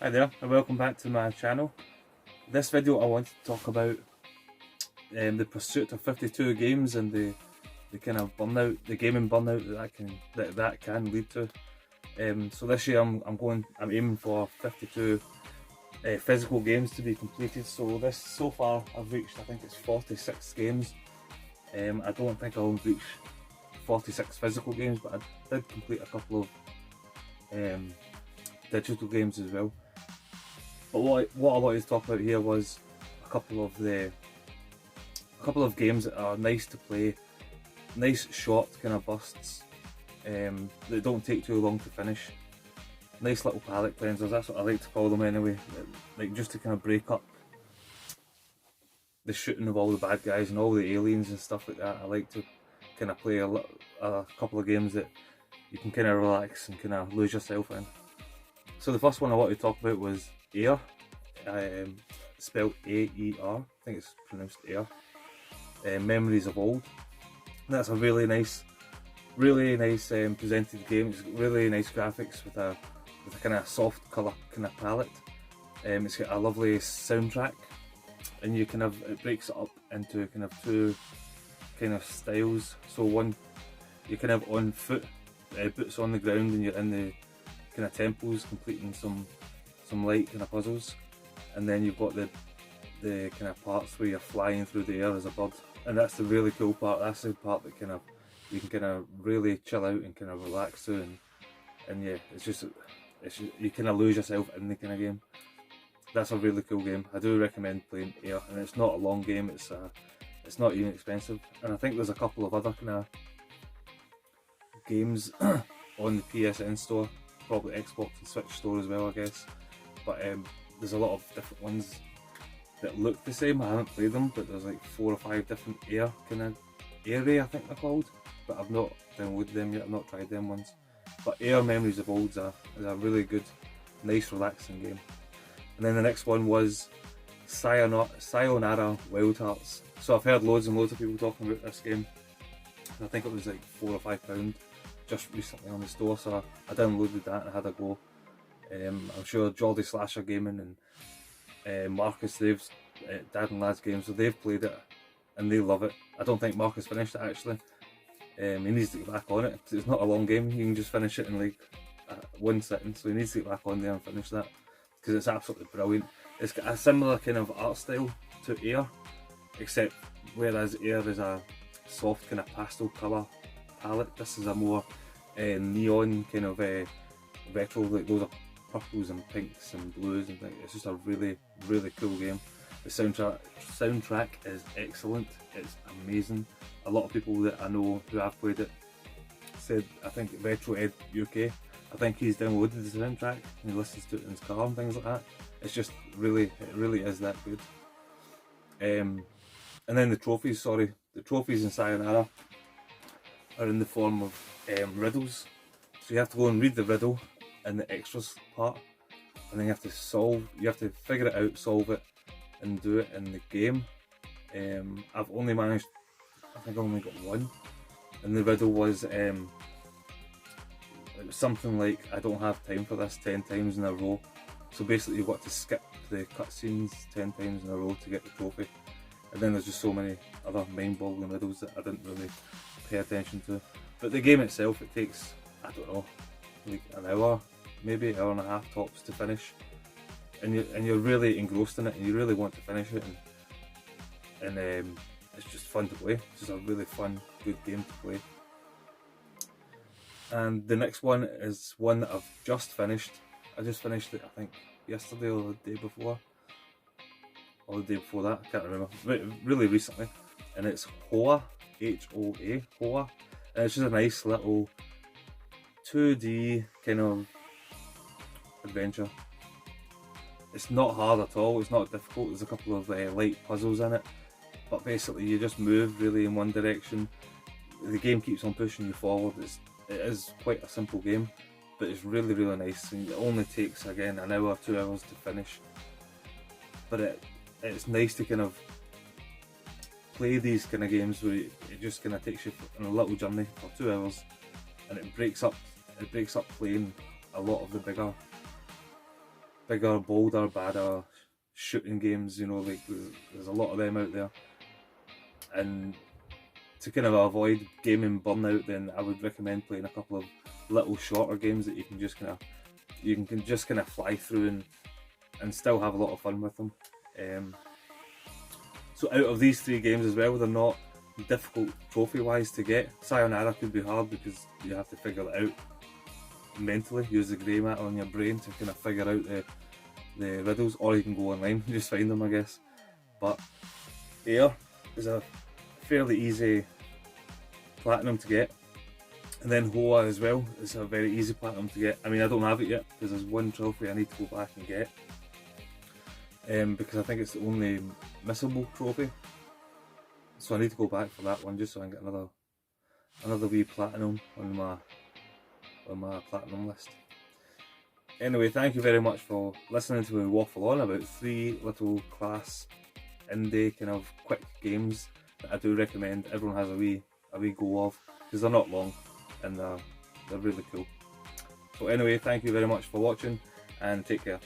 Hi there and welcome back to my channel. This video I want to talk about the pursuit of 52 games and the kind of burnout, the gaming burnout that can lead to. So this year I'm aiming for 52 physical games to be completed. So far I've reached, I think it's 46 games. I don't think I'll reach 46 physical games, but I did complete a couple of digital games as well. But what I wanted to talk about here was a couple of games that are nice to play, nice short kind of bursts that don't take too long to finish. Nice little palette cleansers, that's what I like to call them anyway, like just to kind of break up the shooting of all the bad guys and all the aliens and stuff like that. I like to kind of play a couple of games that you can kind of relax and kind of lose yourself in. So the first one I wanted to talk about was Air, spelled A-E-R, I think it's pronounced Air. Memories of Old. And that's a really nice presented game. It's got really nice graphics with a kind of soft colour kind of palette. It's got a lovely soundtrack, and it breaks it up into kind of two kind of styles. So one, you're kind of on foot, boots on the ground, and you're in the kind of temples completing some light kind of puzzles, and then you've got the kind of parts where you're flying through the air as a bird, and that's the really cool part. That's the part that kind of you can kind of really chill out and kind of relax to, and yeah, it's just you kind of lose yourself in the kind of game. That's a really cool game. I do recommend playing Air, and it's not a long game. It's not even expensive, and I think there's a couple of other kind of games on the PSN store, probably Xbox and Switch store as well, I guess. But there's a lot of different ones that look the same. I haven't played them, but there's like 4 or 5 different Air kind of area, I think they're called. But I've not downloaded them yet. I've not tried them ones. But Air Memories of Old is a really good, nice, relaxing game. And then the next one was Sayonara Wild Hearts. So I've heard loads and loads of people talking about this game. I think it was like £4 or £5 just recently on the store, so I downloaded that and had a go. I'm sure Geordie Slasher Gaming and Marcus, Dad and Lads Games, so they've played it and they love it. I don't think Marcus finished it actually. He needs to get back on it because it's not a long game. You can just finish it in like one sitting, so he needs to get back on there and finish that because it's absolutely brilliant. It's got a similar kind of art style to Air, except whereas Air is a soft kind of pastel colour palette, this is a more neon kind of retro, like those are purples and pinks and blues and things. It's just a really cool game. The soundtrack is excellent, it's amazing. A lot of people that I know who have played it said, I think Retro Ed UK, I think he's downloaded the soundtrack and he listens to it in his car and things like that. It's just it really is that good. And then the trophies in Sayonara are in the form of riddles. So you have to go and read the riddle in the extras part, and then you have to figure it out, solve it, and do it in the game. I've only managed, I think I only got one, and the riddle was it was something like, I don't have time for this 10 times in a row. So basically you've got to skip the cutscenes 10 times in a row to get the trophy. And then there's just so many other mind-boggling riddles that I didn't really pay attention to. But the game itself, it takes, I don't know, like an hour, maybe an hour and a half tops to finish. And you're really engrossed in it, and you really want to finish it, and it's just fun to play. It's just a really fun, good game to play. And the next one is one that I've just finished. I just finished it, I think, yesterday or the day before. Or the day before that, I can't remember. Really recently. And it's Hoa, H-O-A, Hoa. And it's just a nice little 2D kind of adventure. It's not hard at all, it's not difficult. There's a couple of light puzzles in it. But basically you just move really in one direction. The game keeps on pushing you forward. It is quite a simple game, but it's really nice, and it only takes, again, an hour, 2 hours to finish. But it's nice to kind of play these kind of games where it just kind of takes you on a little journey for 2 hours, and it breaks up playing a lot of the bigger bigger, bolder, badder shooting games, you know, like there's a lot of them out there. And to kind of avoid gaming burnout, then I would recommend playing a couple of little shorter games that you can just kind of fly through and still have a lot of fun with them. So out of these 3 games as well, they're not difficult trophy wise to get. Sayonara could be hard because you have to figure it out mentally, use the grey matter on your brain to kind of figure out the riddles, or you can go online and just find them, I guess. But Air is a fairly easy platinum to get, and then Hoa as well is a very easy platinum to get. I mean, I don't have it yet because there's one trophy I need to go back and get, because I think it's the only missable trophy, so I need to go back for that one just so I can get another wee platinum on my platinum list. Anyway, thank you very much for listening to me waffle on about 3 little class indie kind of quick games that I do recommend everyone has a wee go of, because they're not long and they're really cool. So anyway, thank you very much for watching and take care.